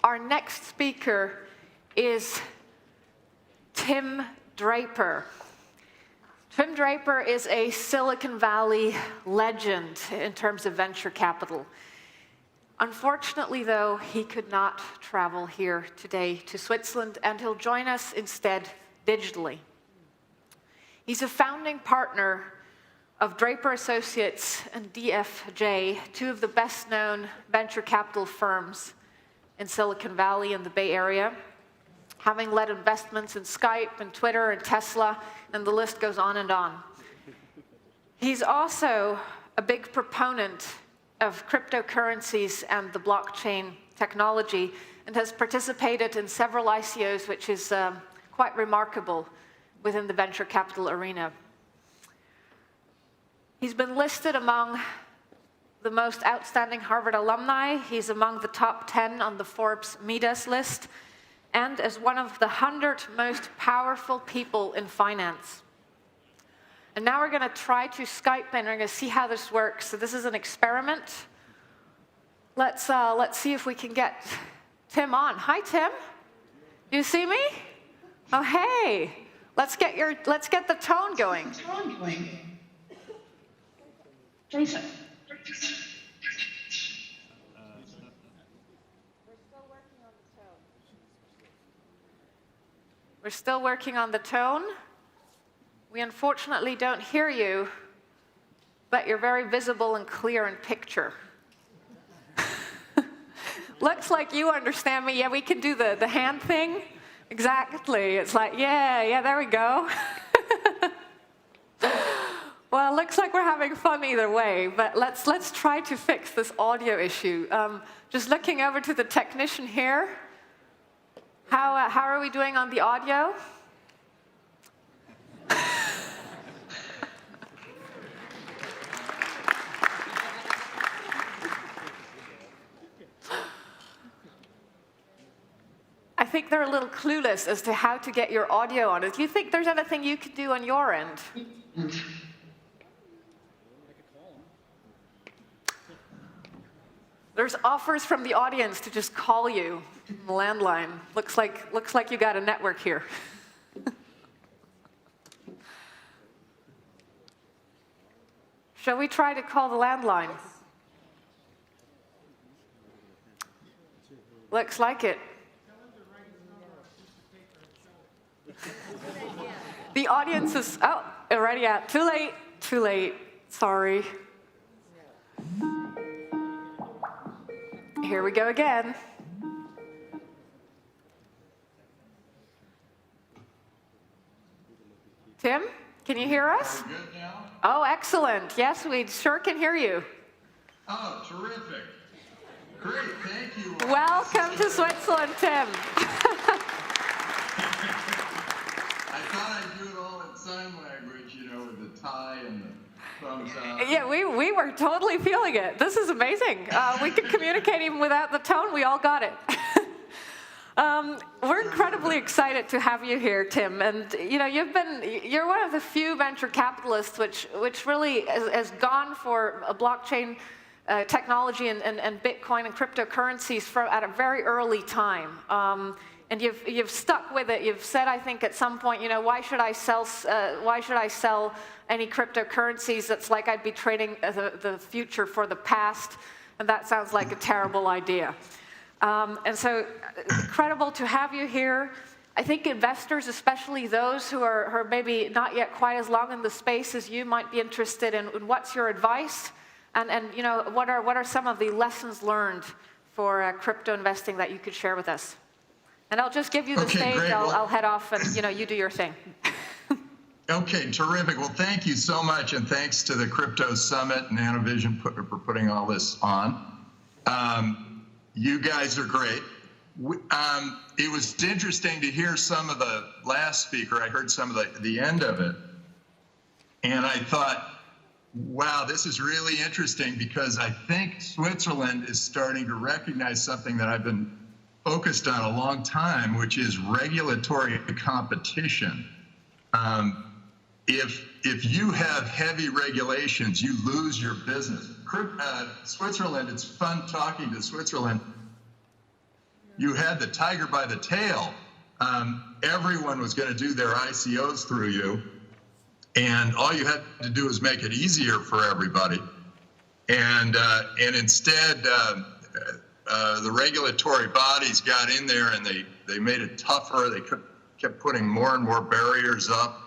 Our next speaker is Tim Draper. Tim Draper is a Silicon Valley legend in terms of venture capital. Unfortunately, though, he could not travel here today to Switzerland, and he'll join us instead digitally. He's a founding partner of Draper Associates and DFJ, two of the best-known venture capital firms in Silicon Valley and the Bay Area, having led investments in Skype and Twitter and Tesla, and the list goes on and on. He's also a big proponent of cryptocurrencies and the blockchain technology, and has participated in several ICOs, which is quite remarkable within the venture capital arena. He's been listed among the most outstanding Harvard alumni. He's among the top 10 on the Forbes Midas list, and as one of the 100 most powerful people in finance. And now we're going to try to Skype and we're going to see how this works. So this is an experiment. Let's see if we can get Tim on. Hi, Tim. You see me? Oh, hey. Let's get the tone going. Jason. We're still working on the tone. We unfortunately don't hear you, but you're very visible and clear in picture. Looks like you understand me. Yeah, we can do the hand thing. Exactly. It's like, yeah, there we go. Well, it looks like we're having fun either way, but let's try to fix this audio issue. Just looking over to the technician here. How are we doing on the audio? I think they're a little clueless as to how to get your audio on. Do you think there's anything you could do on your end? There's offers from the audience to just call you on the landline. Looks like you got a network here. Shall we try to call the landline? Looks like it. The audience is, already out. Too late, sorry. Here we go again. Tim, can you hear us? Are we good now? Oh, excellent. Yes, we sure can hear you. Oh, terrific. Great, thank you. Welcome to Switzerland, Tim. I thought I'd do it all in sign language, with the tie and the thumbs up. Yeah, we were totally feeling it. This is amazing. We could communicate even without the tone. We all got it. We're incredibly excited to have you here, Tim. And you're one of the few venture capitalists which really has gone for a blockchain technology and Bitcoin and cryptocurrencies at a very early time. And you've stuck with it. You've said, I think, at some point, why should I sell any cryptocurrencies? That's like I'd be trading the future for the past, and that sounds like a terrible idea. And so, incredible to have you here. I think investors, especially those who are maybe not yet quite as long in the space as you, might be interested in what's your advice, and what are some of the lessons learned for crypto investing that you could share with us. And I'll just give you the stage. Great. I'll head off, and you do your thing. Okay, terrific. Well, thank you so much, and thanks to the Crypto Summit and Nanovision for putting all this on. You guys are great. It was interesting to hear some of the last speaker. I heard some of the end of it, and I thought, wow, this is really interesting, because I think Switzerland is starting to recognize something that I've been focused on a long time, which is regulatory competition. If you have heavy regulations, you lose your business. Switzerland, it's fun talking to Switzerland. you had the tiger by the tail. Everyone was going to do their ICOs through you, and all you had to do was make it easier for everybody. And instead, the regulatory bodies got in there and they made it tougher. They kept putting more and more barriers up,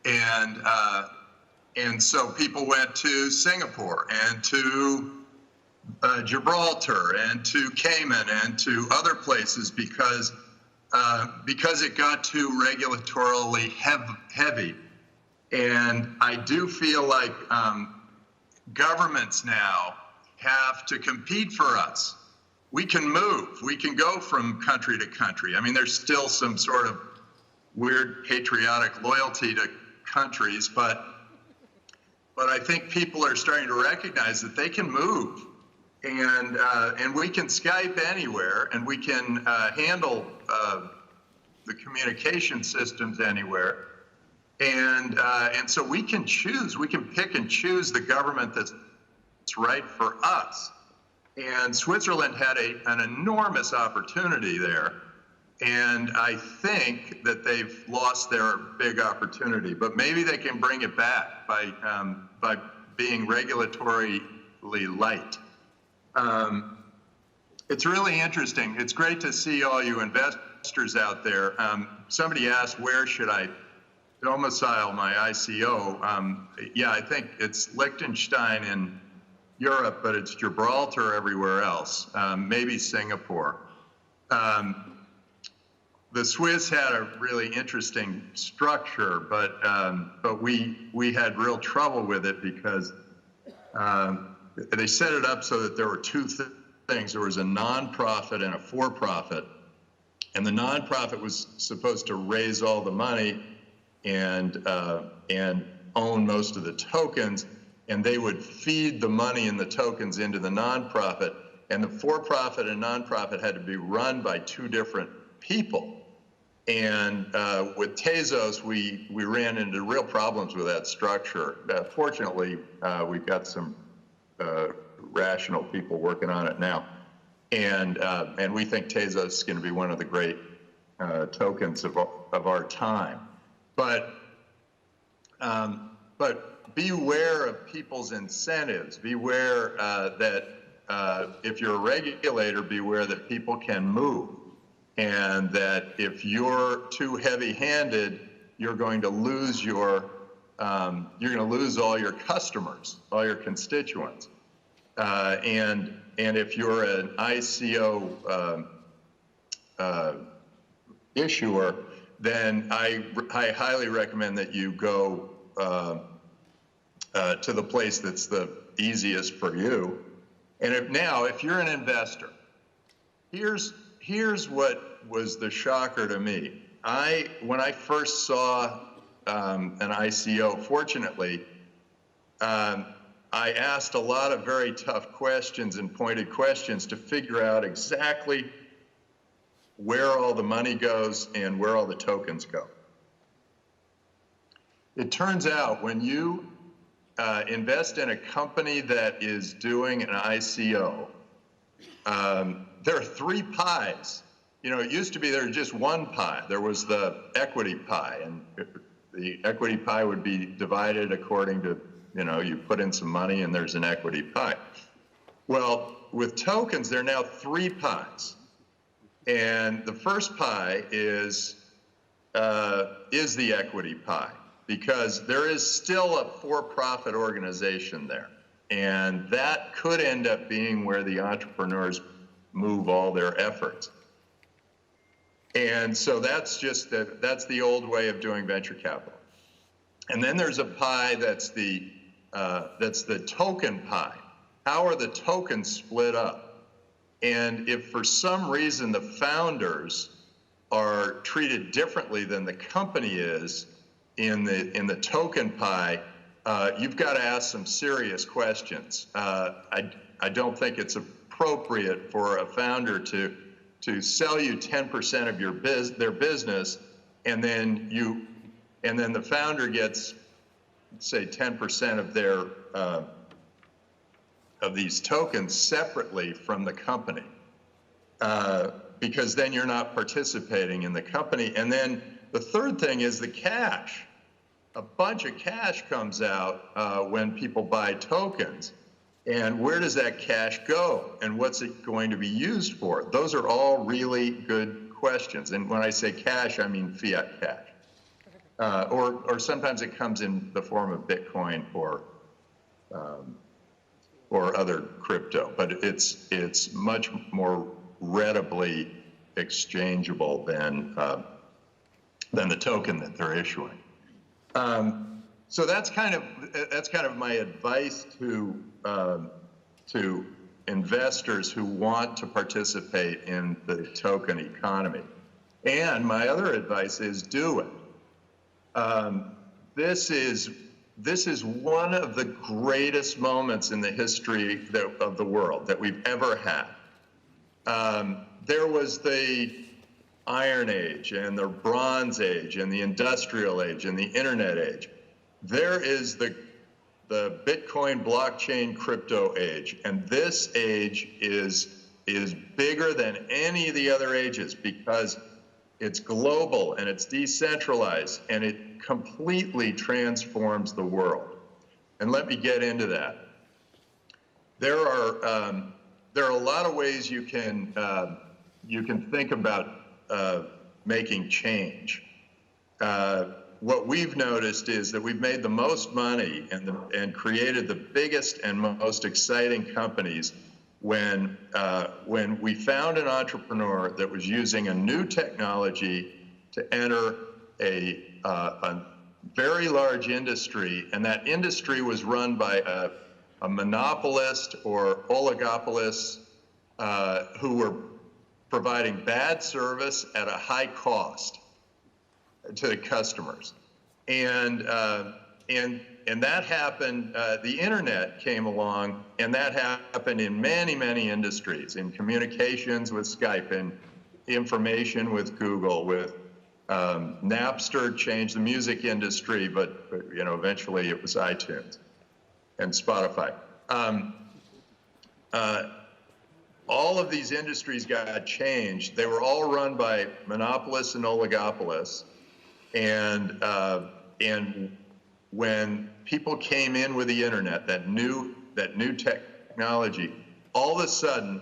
and so people went to Singapore and to Gibraltar and to Cayman and to other places because it got too regulatorily heavy. And I do feel like governments now have to compete for us. We can move. We can go from country to country. I mean, there's still some sort of weird patriotic loyalty to countries, but I think people are starting to recognize that they can move, and we can Skype anywhere, and we can handle the communication systems anywhere, and so we can choose. We can pick and choose the government that's right for us. And Switzerland had an enormous opportunity there. And I think that they've lost their big opportunity, but maybe they can bring it back by being regulatorily light. It's really interesting. It's great to see all you investors out there. Somebody asked, where should I domicile my ICO? Yeah, I think it's Liechtenstein in Europe, but it's Gibraltar everywhere else, maybe Singapore. The Swiss had a really interesting structure, but we had real trouble with it because they set it up so that there were two things. There was a nonprofit and a for-profit, and the nonprofit was supposed to raise all the money and own most of the tokens, and they would feed the money and the tokens into the nonprofit, and the for-profit and nonprofit had to be run by two different people. And with Tezos, we ran into real problems with that structure. Fortunately, we've got some rational people working on it now, and we think Tezos is going to be one of the great tokens of our time. But beware of people's incentives. Beware that if you're a regulator, beware that people can move. And that if you're too heavy-handed, you're going to lose all your customers, all your constituents. And if you're an ICO issuer, then I highly recommend that you go to the place that's the easiest for you. And if you're an investor, here's what was the shocker to me. When I first saw an ICO, fortunately, I asked a lot of very tough questions and pointed questions to figure out exactly where all the money goes and where all the tokens go. It turns out when you invest in a company that is doing an ICO, there are three pies. You know, it used to be there was just one pie. There was the equity pie, and the equity pie would be divided according to, you put in some money and there's an equity pie. Well, with tokens, there are now three pies. And the first pie is the equity pie, because there is still a for-profit organization there. And that could end up being where the entrepreneurs move all their efforts. And so that's the old way of doing venture capital. And then there's a pie that's the token pie. How are the tokens split up? And if for some reason the founders are treated differently than the company is in the token pie, you've got to ask some serious questions. I don't think it's appropriate for a founder to sell you 10% of their business, and then the founder gets, say, 10% of their of these tokens separately from the company, because then you're not participating in the company. And then the third thing is the cash. A bunch of cash comes out when people buy tokens. And where does that cash go? And what's it going to be used for? Those are all really good questions. And when I say cash, I mean fiat cash. Or sometimes it comes in the form of Bitcoin or other crypto, but it's much more readily exchangeable than the token that they're issuing. So that's kind of my advice to investors who want to participate in the token economy. And my other advice is do it. This is one of the greatest moments in the history of the world that we've ever had. There was the Iron Age and the Bronze Age and the Industrial Age and the Internet Age. There is the Bitcoin blockchain crypto age, and this age is bigger than any of the other ages because it's global and it's decentralized and it completely transforms the world. And let me get into that. There are a lot of ways you can think about making change. What we've noticed is that we've made the most money and created the biggest and most exciting companies when we found an entrepreneur that was using a new technology to enter a very large industry, and that industry was run by a monopolist or oligopolists who were providing bad service at a high cost to the customers. And that happened, the internet came along, and that happened in many, many industries, in communications with Skype, in information with Google, with Napster changed the music industry, but eventually it was iTunes and Spotify. All of these industries got changed. They were all run by monopolists and oligopolists. And when people came in with the internet, that new technology, all of a sudden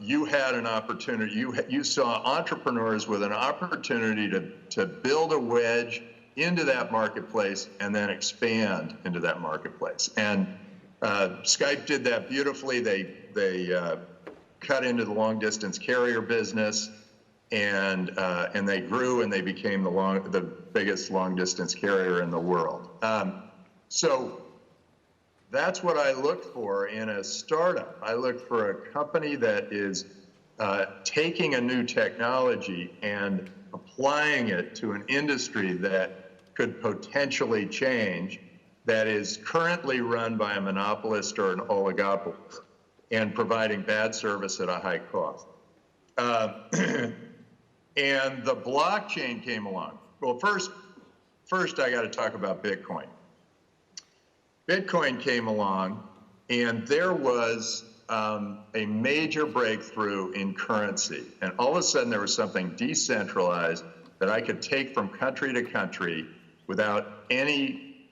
you had an opportunity. You saw entrepreneurs with an opportunity to build a wedge into that marketplace and then expand into that marketplace. And Skype did that beautifully. They cut into the long distance carrier business. And they grew and they became the biggest long distance carrier in the world. So that's what I look for in a startup. I look for a company that is taking a new technology and applying it to an industry that could potentially change, that is currently run by a monopolist or an oligopolist and providing bad service at a high cost. And the blockchain came along. Well, first I got to talk about Bitcoin. Bitcoin came along, and there was a major breakthrough in currency. And all of a sudden, there was something decentralized that I could take from country to country without any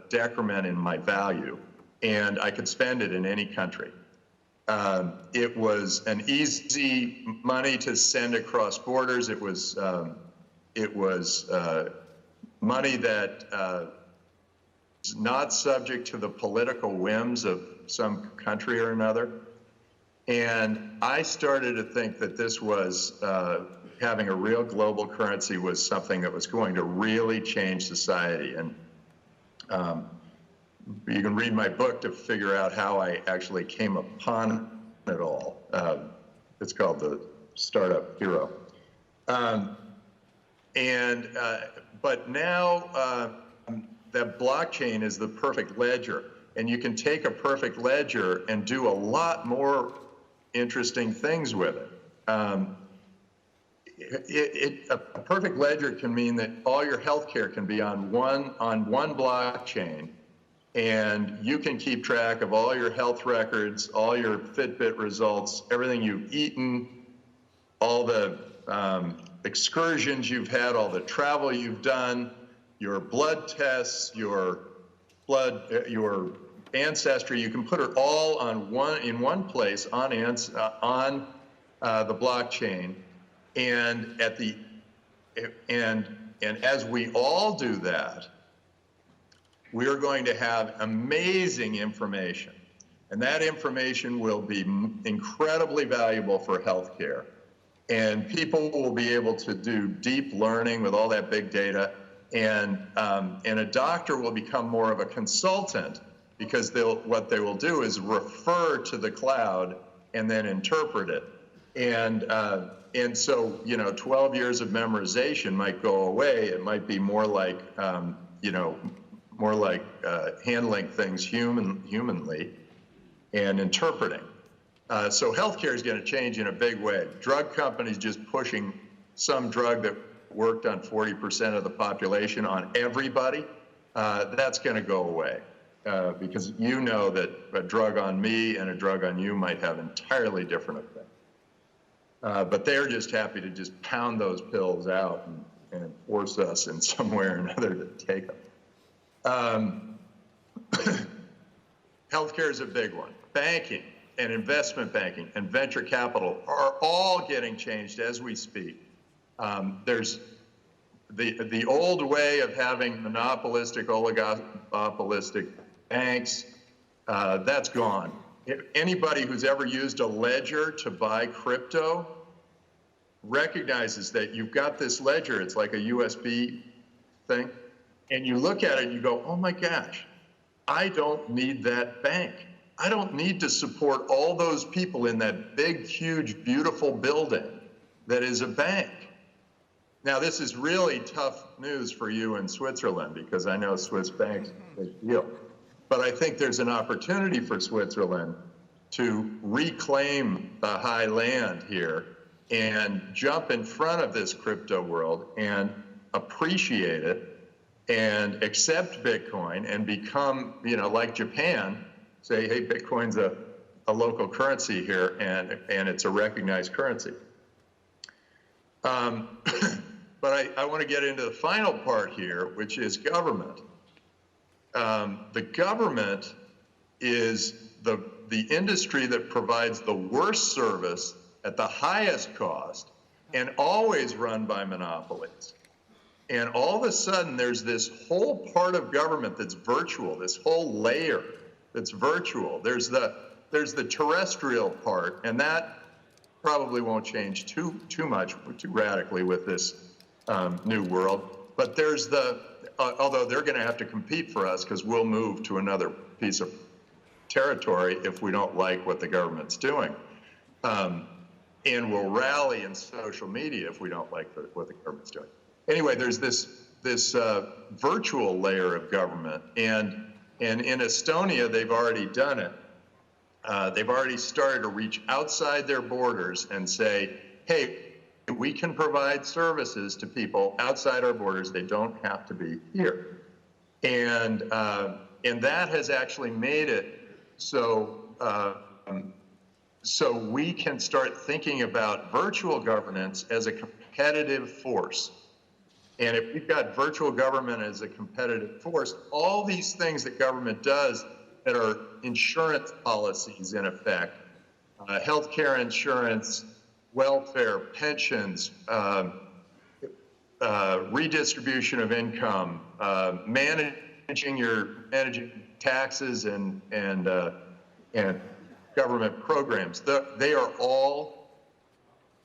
decrement in my value, and I could spend it in any country. It was an easy money to send across borders. It was money that is not subject to the political whims of some country or another. And I started to think that this was having a real global currency was something that was going to really change society. And you can read my book to figure out how I actually came upon it all. It's called The Startup Hero. But now that blockchain is the perfect ledger, and you can take a perfect ledger and do a lot more interesting things with it. A perfect ledger can mean that all your healthcare can be on one blockchain, and you can keep track of all your health records, all your Fitbit results, everything you've eaten, all the excursions you've had, all the travel you've done, your blood tests, your your ancestry. You can put it all on in one place on the blockchain, and as we all do that, we are going to have amazing information, and that information will be incredibly valuable for healthcare. And people will be able to do deep learning with all that big data, and a doctor will become more of a consultant, because what they will do is refer to the cloud and then interpret it. And so, 12 years of memorization might go away. It might be more like, handling things humanly and interpreting. So healthcare is going to change in a big way. Drug companies just pushing some drug that worked on 40% of the population on everybody, that's going to go away. Because you know that a drug on me and a drug on you might have entirely different effects. But they're just happy to just pound those pills out and force us in some way or another to take them. Healthcare is a big one. Banking and investment banking and venture capital are all getting changed as we speak. There's the old way of having monopolistic, oligopolistic banks, that's gone. If anybody who's ever used a ledger to buy crypto recognizes that you've got this ledger, it's like a USB thing, and you look at it and you go, oh my gosh, I don't need that bank. I don't need to support all those people in that big, huge, beautiful building that is a bank. Now, this is really tough news for you in Switzerland, because I know Swiss banks are a big deal. But I think there's an opportunity for Switzerland to reclaim the high land here and jump in front of this crypto world and appreciate it and accept Bitcoin and become, like Japan, say, hey, Bitcoin's a local currency here, and it's a recognized currency. But I want to get into the final part here, which is government. The government is the industry that provides the worst service at the highest cost and always run by monopolies. And all of a sudden, there's this whole part of government that's virtual, this whole layer that's virtual. There's the terrestrial part, and that probably won't change too much, too radically with this new world. But there's although they're going to have to compete for us, because we'll move to another piece of territory if we don't like what the government's doing. And we'll rally in social media if we don't like what the government's doing. Anyway, there's this virtual layer of government, and in Estonia, they've already done it. They've already started to reach outside their borders and say, hey, we can provide services to people outside our borders. They don't have to be here. And that has actually made it so we can start thinking about virtual governance as a competitive force. And if we've got virtual government as a competitive force, all these things that government does that are insurance policies, in effect, healthcare insurance, welfare, pensions, redistribution of income, managing taxes and government programs, they are all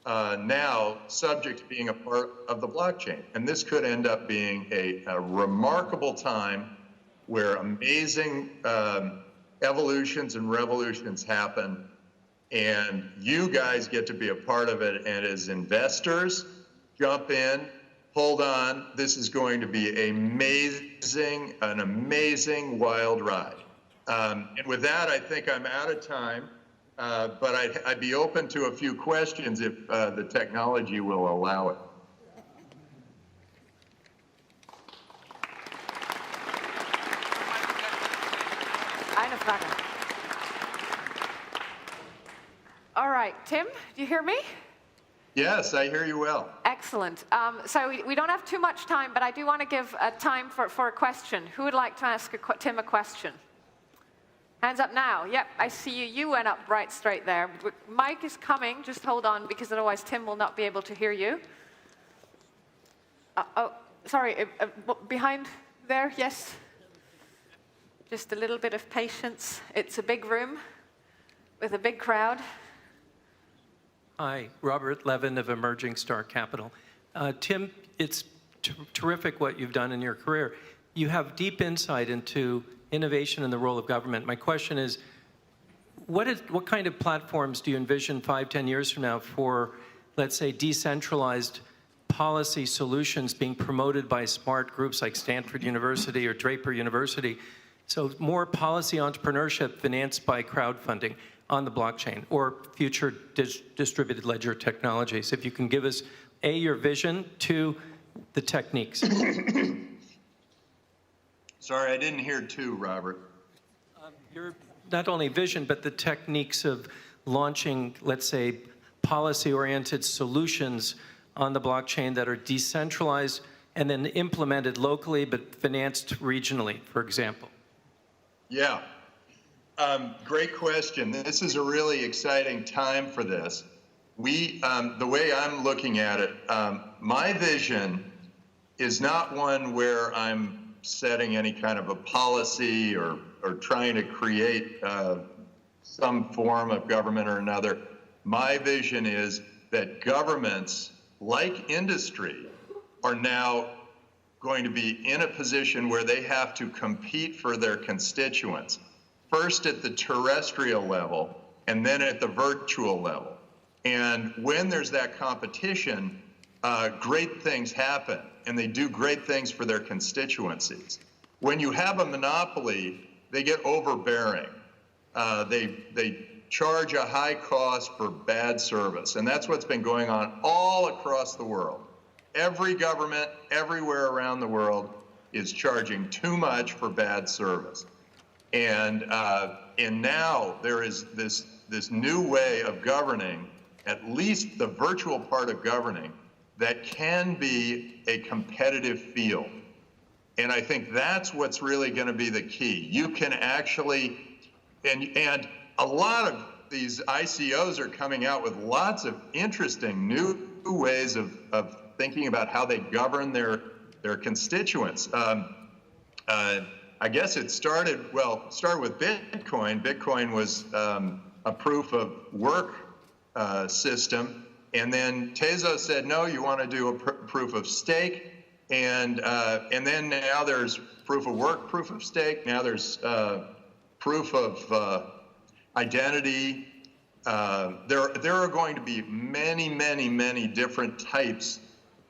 now subject to being a part of the blockchain. And this could end up being a remarkable time where amazing evolutions and revolutions happen, and you guys get to be a part of it. And as investors, jump in, hold on. This is going to be an amazing wild ride. And with that, I think I'm out of time. But I'd be open to a few questions if the technology will allow it. Eine Frage. All right, Tim, do you hear me? Yes, I hear you well. Excellent. So we don't have too much time, but I do want to give time for a question. Who would like to ask Tim a question? Hands up now. Yep, I see you. You went up right straight there. Mike is coming. Just hold on, because otherwise Tim will not be able to hear you. Sorry, behind there, yes? Just a little bit of patience. It's a big room with a big crowd. Hi, Robert Levin of Emerging Star Capital. Tim, it's terrific what you've done in your career. You have deep insight into innovation and the role of government. My question is, what kind of platforms do you envision 5, 10 years from now for, let's say, decentralized policy solutions being promoted by smart groups like Stanford University or Draper University? So more policy entrepreneurship financed by crowdfunding on the blockchain, or future distributed ledger technologies. If you can give us, A, your vision, 2, the techniques. Sorry, I didn't hear 2, Robert. Your not only vision, but the techniques of launching, let's say, policy-oriented solutions on the blockchain that are decentralized and then implemented locally but financed regionally, for example. Yeah. Great question. This is a really exciting time for this. The way I'm looking at it, my vision is not one where I'm setting any kind of a policy or trying to create some form of government or another. My vision is that governments, like industry, are now going to be in a position where they have to compete for their constituents, first at the terrestrial level and then at the virtual level. And when there's that competition, great things happen, and they do great things for their constituencies. When you have a monopoly, they get overbearing. They charge a high cost for bad service, and that's what's been going on all across the world. Every government, everywhere around the world, is charging too much for bad service. And now there is this new way of governing, at least the virtual part of governing, that can be a competitive field. And I think that's what's really going to be the key. You can actually, and a lot of these ICOs are coming out with lots of interesting new ways of thinking about how they govern their constituents. I guess it started with Bitcoin. Bitcoin was a proof of work system, and then Tezos said, no, you want to do a proof of stake, and then now there's proof of work, proof of stake. Now there's proof of identity. There are going to be many, many, many different types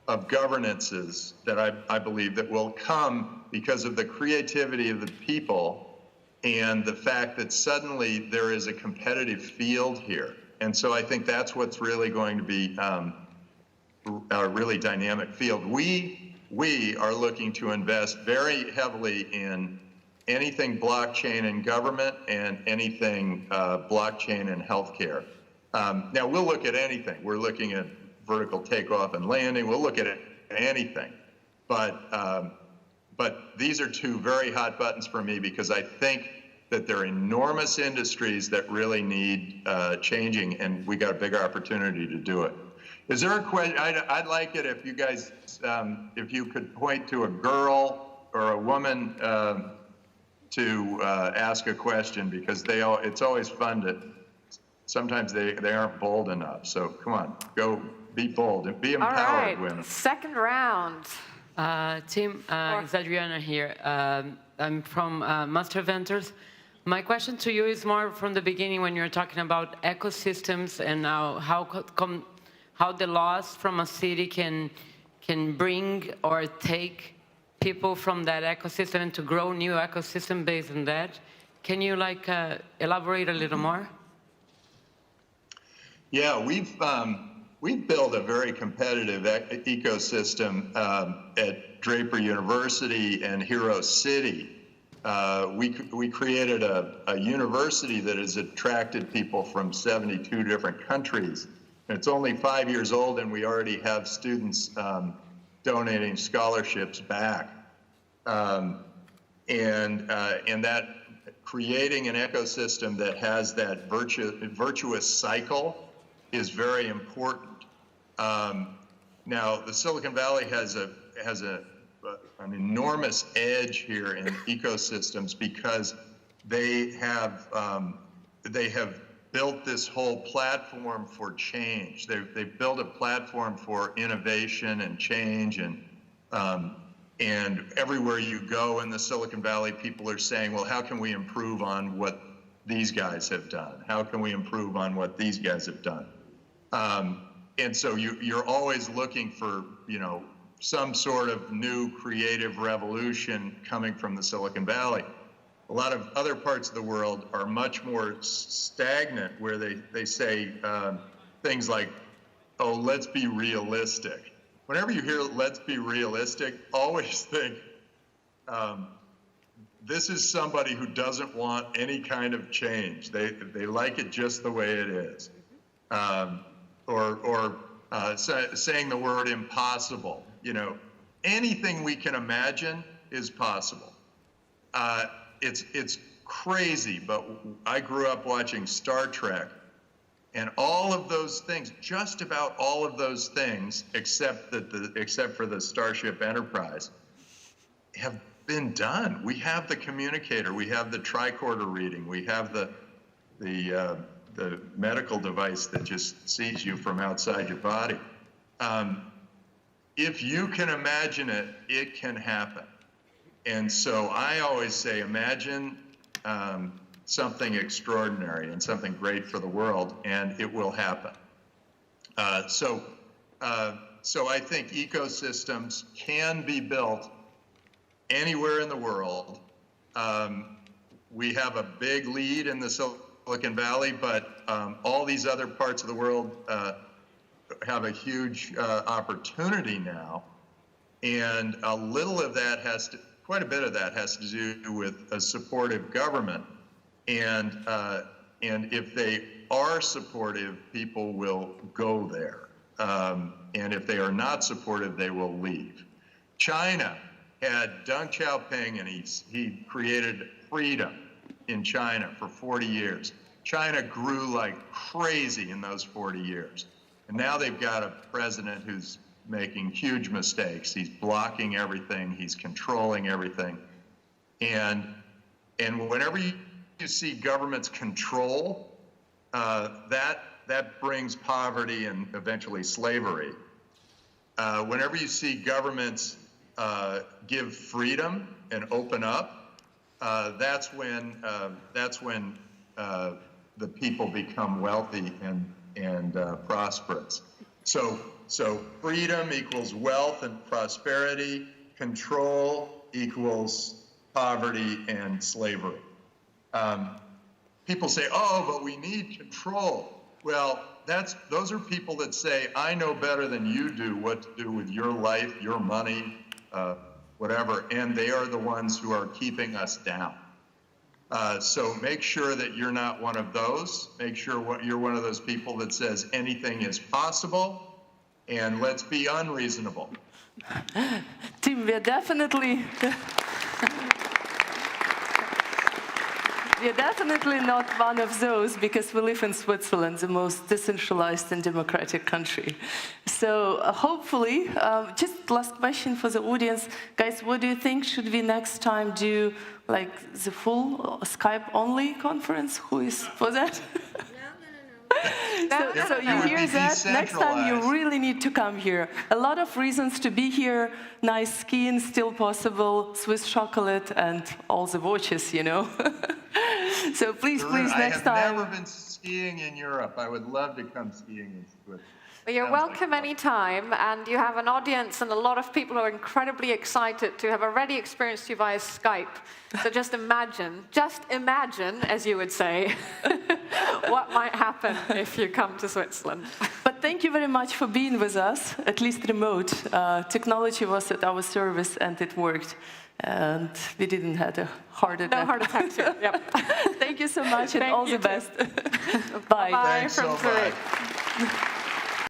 of governances that I believe that will come because of the creativity of the people and the fact that suddenly there is a competitive field here. And so I think that's what's really going to be a really dynamic field. We are looking to invest very heavily in anything blockchain in government and anything blockchain in healthcare. Now we'll look at anything. We're looking at vertical takeoff and landing. We'll look at anything. But these are 2 very hot buttons for me because I think that they're enormous industries that really need changing, and we got a big opportunity to do it. Is there a question? I'd like it if you guys, if you could point to a girl or a woman to ask a question, because it's always fun to, sometimes they aren't bold enough. So come on, go be bold and be empowered. All right, women. second round. Tim, it's Adriana here. I'm from Master Ventures. My question to you is more from the beginning when you're talking about ecosystems and now how the laws from a city can bring or take people from that ecosystem and to grow new ecosystem based on that. Can you elaborate a little more? Yeah, we've built a very competitive ecosystem at Draper University and Hero City. We created a university that has attracted people from 72 different countries It's only 5 years old, and we already have students donating scholarships back. And that creating an ecosystem that has that virtuous cycle is very important. Now, the Silicon Valley has an enormous edge here in ecosystems because they have built this whole platform for change. They've built a platform for innovation and change, and everywhere you go in the Silicon Valley, people are saying, well, how can we improve on what these guys have done? How can we improve on what these guys have done? And so you're always looking for, some sort of new creative revolution coming from the Silicon Valley. A lot of other parts of the world are much more stagnant, where they say things like, oh, let's be realistic. Whenever you hear let's be realistic, always think this is somebody who doesn't want any kind of change. They like it just the way it is. Saying the word impossible. Anything we can imagine is possible. It's crazy, but I grew up watching Star Trek, and all of those things, just about all of those things, except for the Starship Enterprise, have been done. We have the communicator, we have the tricorder reading, we have the medical device that just sees you from outside your body. If you can imagine it, it can happen. And so I always say, imagine something extraordinary and something great for the world, and it will happen. So I think ecosystems can be built anywhere in the world. We have a big lead in the Silicon Valley, but all these other parts of the world have a huge opportunity now. And quite a bit of that has to do with a supportive government. And if they are supportive, people will go there. And if they are not supportive, they will leave. China had Deng Xiaoping, and he created freedom in China for 40 years. China grew like crazy in those 40 years. And now they've got a president who's making huge mistakes. He's blocking everything. He's controlling everything. And whenever you see governments control, that brings poverty and eventually slavery. Whenever you see governments give freedom and open up, that's when the people become wealthy and prosperous. So freedom equals wealth and prosperity. Control equals poverty and slavery. People say, oh, but we need control. Well, those are people that say, I know better than you do what to do with your life, your money, whatever, and they are the ones who are keeping us down. So make sure that you're not one of those. Make sure you're one of those people that says anything is possible, and let's be unreasonable. Tim, we're definitely not one of those, because we live in Switzerland, the most decentralized and democratic country. So hopefully, just last question for the audience. Guys, what do you think? Should we next time do like the full Skype-only conference? Who is for that? So you hear that? Next time you really need to come here. A lot of reasons to be here. Nice skiing still possible, Swiss chocolate, and all the watches, So please, next time. I have never been skiing in Europe. I would love to come skiing in Switzerland. Well, you're welcome anytime, and you have an audience and a lot of people who are incredibly excited to have already experienced you via Skype. So just imagine, as you would say, what might happen if you come to Switzerland. But thank you very much for being with us, at least remote. Technology was at our service and it worked. And we didn't have a heart attack. No heart attacks here, yep. Thank you so much and all the best. Bye Bye. Thanks from so Zurich. much.